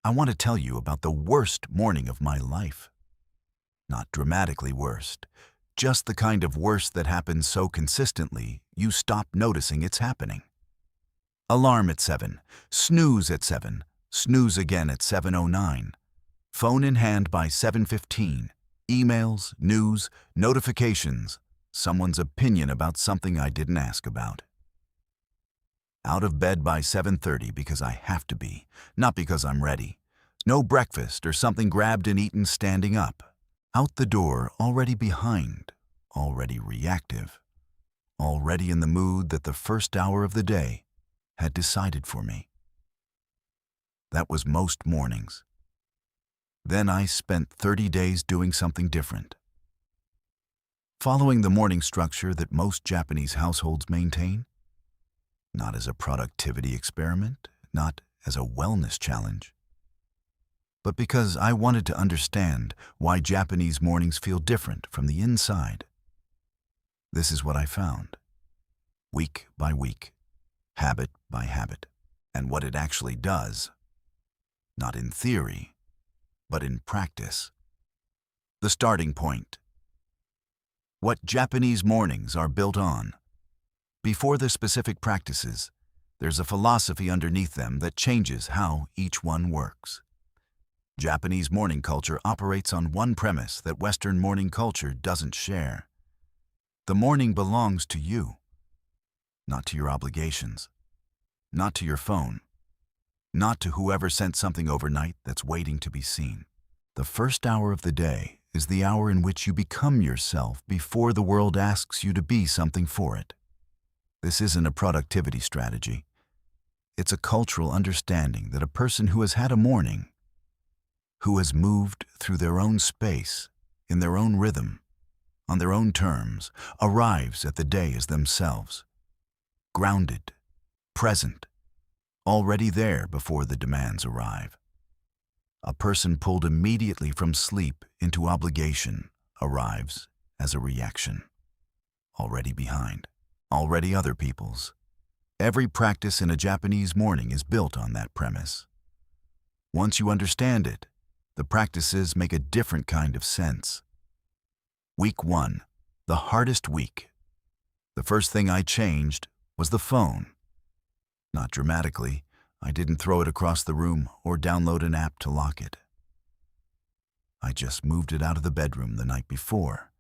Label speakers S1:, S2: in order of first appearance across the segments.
S1: I want to tell you about the worst morning of my life. Not dramatically worst, just the kind of worst that happens so consistently you stop noticing it's happening. Alarm at 7, snooze at 7, snooze again at 7:09, phone in hand by 7:15, emails, news, notifications, someone's opinion about something I didn't ask about. Out of bed by 7:30 because I have to be, not because I'm ready. No breakfast or something grabbed and eaten standing up. Out the door already behind, already reactive, already in the mood that the first hour of the day had decided for me. That was most mornings. Then I spent 30 days doing something different. Following the morning structure that most Japanese households maintain, not as a productivity experiment, not as a wellness challenge, but because I wanted to understand why Japanese mornings feel different from the inside. This is what I found, week by week, habit by habit, and what it actually does, not in theory, but in practice. The starting point. What Japanese mornings are built on. Before the specific practices, there's a philosophy underneath them that changes how each one works. Japanese morning culture operates on one premise that Western morning culture doesn't share. The morning belongs to you, not to your obligations, not to your phone, not to whoever sent something overnight that's waiting to be seen. The first hour of the day is the hour in which you become yourself before the world asks you to be something for it. This isn't a productivity strategy. It's a cultural understanding that a person who has had a morning, who has moved through their own space, in their own rhythm, on their own terms, arrives at the day as themselves, grounded, present, already there before the demands arrive. A person pulled immediately from sleep into obligation arrives as a reaction, already behind, already other people's. Every practice in a Japanese morning is built on that premise. Once you understand it, the practices make a different kind of sense. Week 1, the hardest week. The first thing I changed was the phone. Not dramatically, I didn't throw it across the room or download an app to lock it. I just moved it out of the bedroom the night before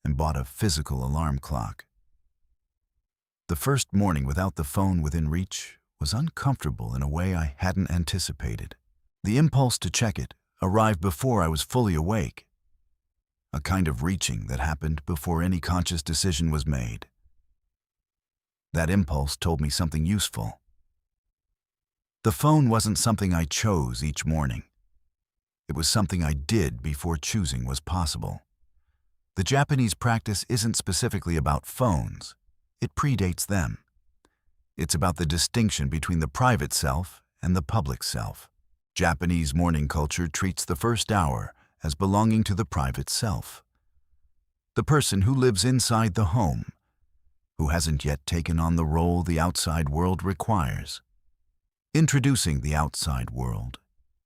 S1: and bought a physical alarm clock. The first morning without the phone within reach was uncomfortable in a way I hadn't anticipated. The impulse to check it arrived before I was fully awake, a kind of reaching that happened before any conscious decision was made. That impulse told me something useful. The phone wasn't something I chose each morning. It was something I did before choosing was possible. The Japanese practice isn't specifically about phones. It predates them. It's about the distinction between the private self and the public self. Japanese morning culture treats the first hour as belonging to the private self, the person who lives inside the home, who hasn't yet taken on the role the outside world requires. Introducing the outside world,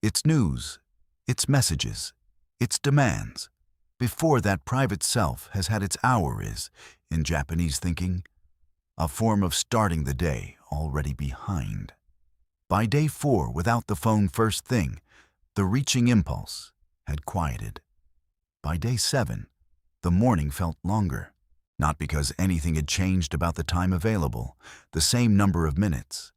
S1: its news, its messages, its demands, before that private self has had its hour is, in Japanese thinking, a form of starting the day already behind. By day 4, without the phone first thing, the reaching impulse had quieted. By day 7, the morning felt longer, not because anything had changed about the time available, the same number of minutes,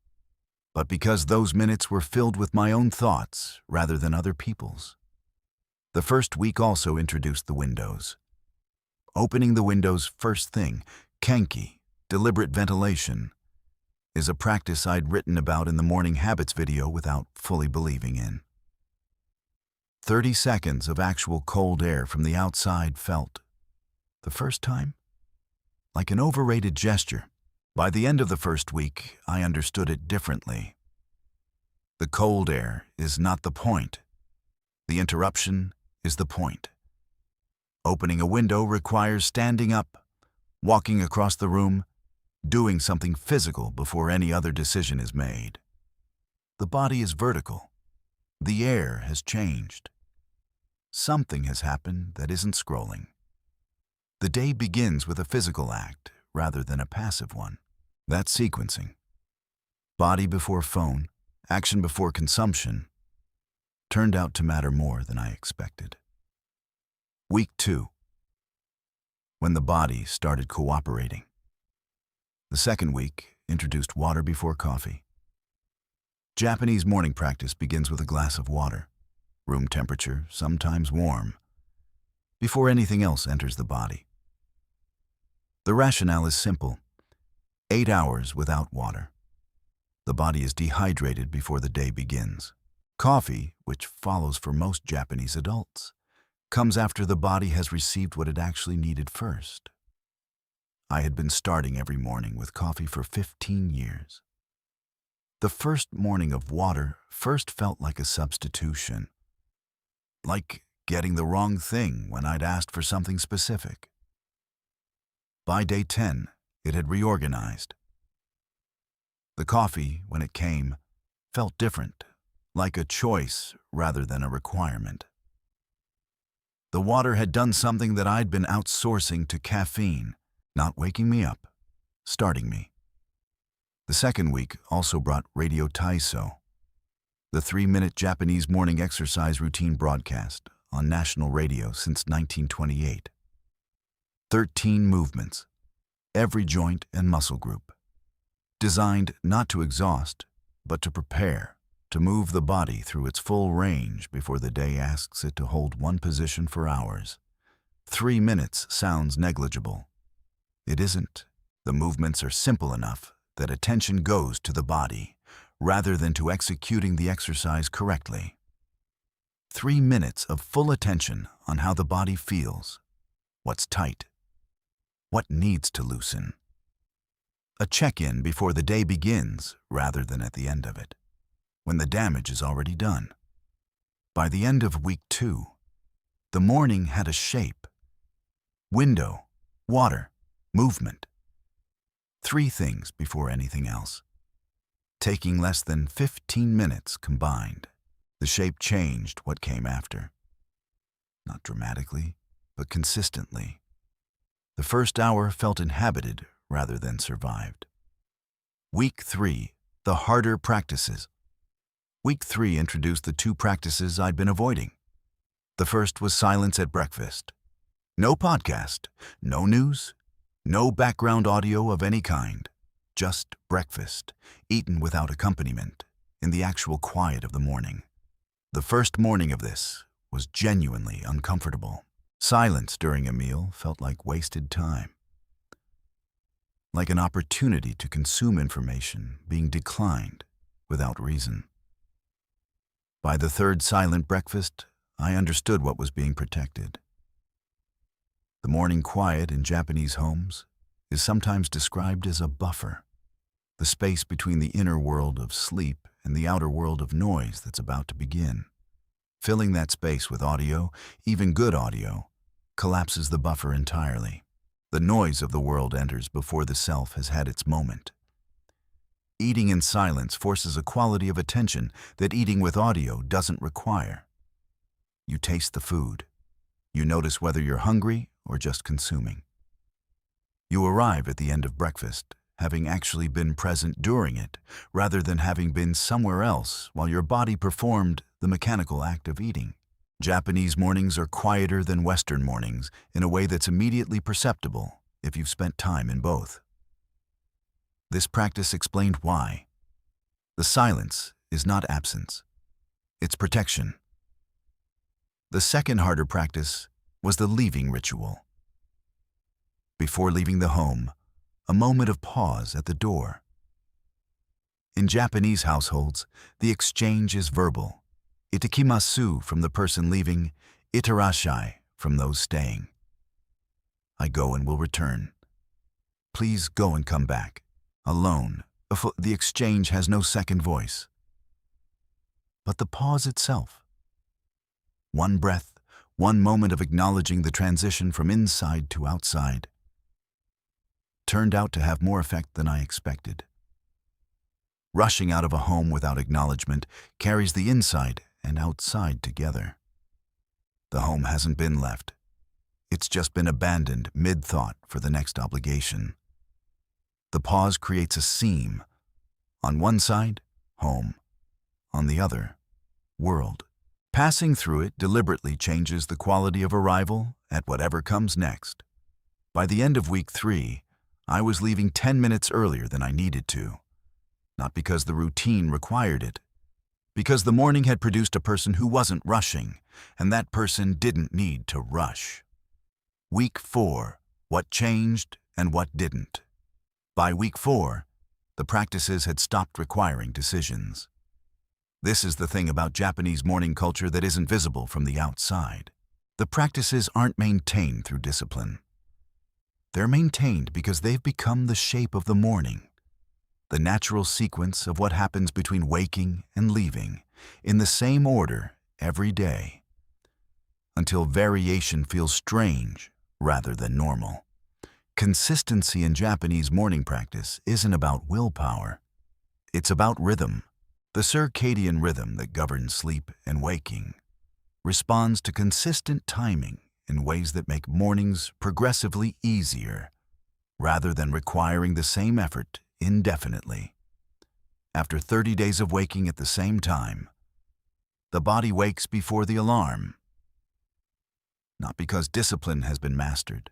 S1: but because those minutes were filled with my own thoughts rather than other people's. The first week also introduced the windows. Opening the windows first thing, kenki, deliberate ventilation, is a practice I'd written about in the Morning Habits video without fully believing in. 30 seconds of actual cold air from the outside felt, the first time, like an overrated gesture. By the end of the first week, I understood it differently. The cold air is not the point. The interruption is the point. Opening a window requires standing up, walking across the room, doing something physical before any other decision is made. The body is vertical. The air has changed. Something has happened that isn't scrolling. The day begins with a physical act rather than a passive one. That's sequencing. Body before phone, action before consumption, turned out to matter more than I expected. Week 2. When the body started cooperating. The second week introduced water before coffee. Japanese morning practice begins with a glass of water, room temperature, sometimes warm, before anything else enters the body. The rationale is simple. 8 hours without water. The body is dehydrated before the day begins. Coffee, which follows for most Japanese adults, comes after the body has received what it actually needed first. I had been starting every morning with coffee for 15 years. The first morning of water first felt like a substitution, like getting the wrong thing when I'd asked for something specific. By day 10, it had reorganized. The coffee, when it came, felt different, like a choice rather than a requirement. The water had done something that I'd been outsourcing to caffeine, not waking me up, starting me. The second week also brought Radio Taiso, the 3-minute Japanese morning exercise routine broadcast on national radio since 1928. 13 movements, every joint and muscle group, designed not to exhaust, but to prepare, to move the body through its full range before the day asks it to hold one position for hours. 3 minutes sounds negligible. It isn't. The movements are simple enough that attention goes to the body, rather than to executing the exercise correctly. 3 minutes of full attention on how the body feels, what's tight, what needs to loosen. A check-in before the day begins rather than at the end of it, when the damage is already done. By the end of week 2, the morning had a shape. Window, water, movement. 3 things before anything else. Taking less than 15 minutes combined, the shape changed what came after. Not dramatically, but consistently. The first hour felt inhabited rather than survived. Week 3, the harder practices. Week 3 introduced the 2 practices I'd been avoiding. The first was silence at breakfast. No podcast, no news, no background audio of any kind. Just breakfast, eaten without accompaniment, in the actual quiet of the morning. The first morning of this was genuinely uncomfortable. Silence during a meal felt like wasted time. Like an opportunity to consume information being declined without reason. By the third silent breakfast, I understood what was being protected. The morning quiet in Japanese homes is sometimes described as a buffer, the space between the inner world of sleep and the outer world of noise that's about to begin. Filling that space with audio, even good audio, collapses the buffer entirely. The noise of the world enters before the self has had its moment. Eating in silence forces a quality of attention that eating with audio doesn't require. You taste the food. You notice whether you're hungry or just consuming. You arrive at the end of breakfast, having actually been present during it, rather than having been somewhere else while your body performed the mechanical act of eating. Japanese mornings are quieter than Western mornings in a way that's immediately perceptible if you've spent time in both. This practice explained why. The silence is not absence. It's protection. The second harder practice was the leaving ritual. Before leaving the home, a moment of pause at the door. In Japanese households, the exchange is verbal. Itakimasu from the person leaving, itarashai from those staying. I go and will return. Please go and come back. Alone, the exchange has no second voice. But the pause itself. One breath, one moment of acknowledging the transition from inside to outside, turned out to have more effect than I expected. Rushing out of a home without acknowledgement carries the inside and outside together. The home hasn't been left. It's just been abandoned mid-thought for the next obligation. The pause creates a seam. On one side, home. On the other, world. Passing through it deliberately changes the quality of arrival at whatever comes next. By the end of week 3, I was leaving 10 minutes earlier than I needed to. Not because the routine required it, because the morning had produced a person who wasn't rushing, and that person didn't need to rush. Week 4, what changed and what didn't. By week 4, the practices had stopped requiring decisions. This is the thing about Japanese morning culture that isn't visible from the outside. The practices aren't maintained through discipline. They're maintained because they've become the shape of the morning, the natural sequence of what happens between waking and leaving, in the same order every day, until variation feels strange rather than normal. Consistency in Japanese morning practice isn't about willpower. It's about rhythm. The circadian rhythm that governs sleep and waking responds to consistent timing in ways that make mornings progressively easier, rather than requiring the same effort indefinitely. After 30 days of waking at the same time, the body wakes before the alarm. Not because discipline has been mastered,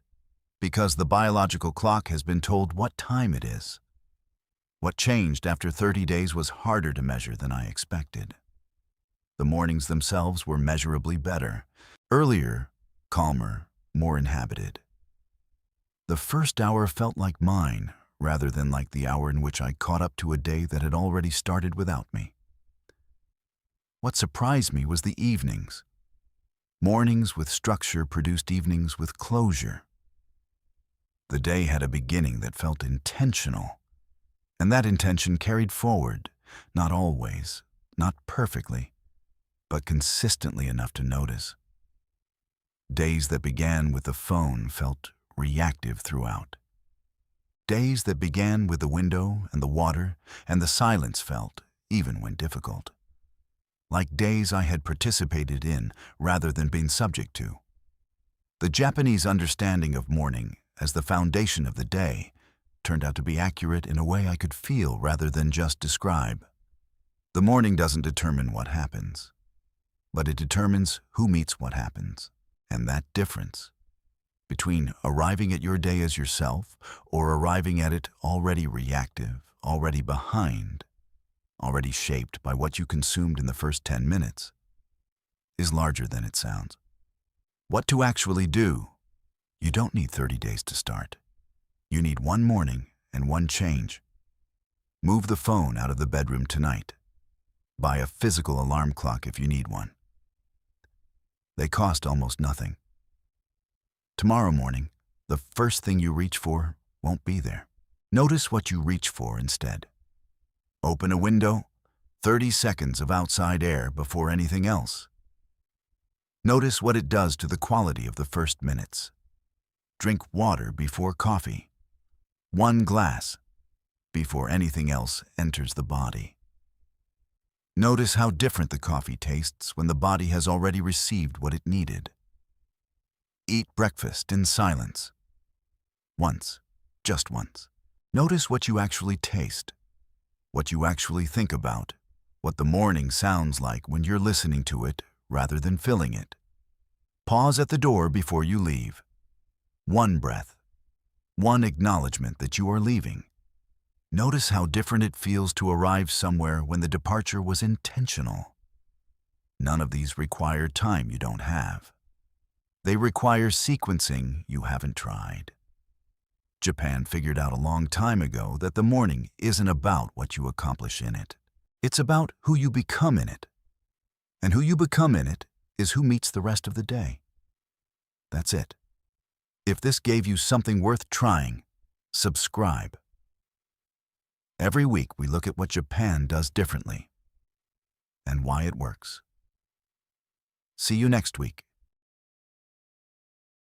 S1: because the biological clock has been told what time it is. What changed after 30 days was harder to measure than I expected. The mornings themselves were measurably better, earlier, calmer, more inhabited. The first hour felt like mine, rather than like the hour in which I caught up to a day that had already started without me. What surprised me was the evenings. Mornings with structure produced evenings with closure. The day had a beginning that felt intentional, and that intention carried forward, not always, not perfectly, but consistently enough to notice. Days that began with the phone felt reactive throughout. Days that began with the window and the water and the silence felt, even when difficult, like days I had participated in rather than been subject to. The Japanese understanding of morning as the foundation of the day turned out to be accurate in a way I could feel rather than just describe. The morning doesn't determine what happens, but it determines who meets what happens. And that difference between arriving at your day as yourself or arriving at it already reactive, already behind, already shaped by what you consumed in the first 10 minutes, is larger than it sounds. What to actually do? You don't need 30 days to start. You need one morning and one change. Move the phone out of the bedroom tonight. Buy a physical alarm clock if you need one. They cost almost nothing. Tomorrow morning, the first thing you reach for won't be there. Notice what you reach for instead. Open a window, 30 seconds of outside air before anything else. Notice what it does to the quality of the first minutes. Drink water before coffee. One glass before anything else enters the body. Notice how different the coffee tastes when the body has already received what it needed. Eat breakfast in silence. Once, just once. Notice what you actually taste, what you actually think about, what the morning sounds like when you're listening to it rather than filling it. Pause at the door before you leave. One breath, one acknowledgement that you are leaving. Notice how different it feels to arrive somewhere when the departure was intentional. None of these require time you don't have. They require sequencing you haven't tried. Japan figured out a long time ago that the morning isn't about what you accomplish in it. It's about who you become in it. And who you become in it is who meets the rest of the day. That's it. If this gave you something worth trying, subscribe. Every week we look at what Japan does differently and why it works. See you next week.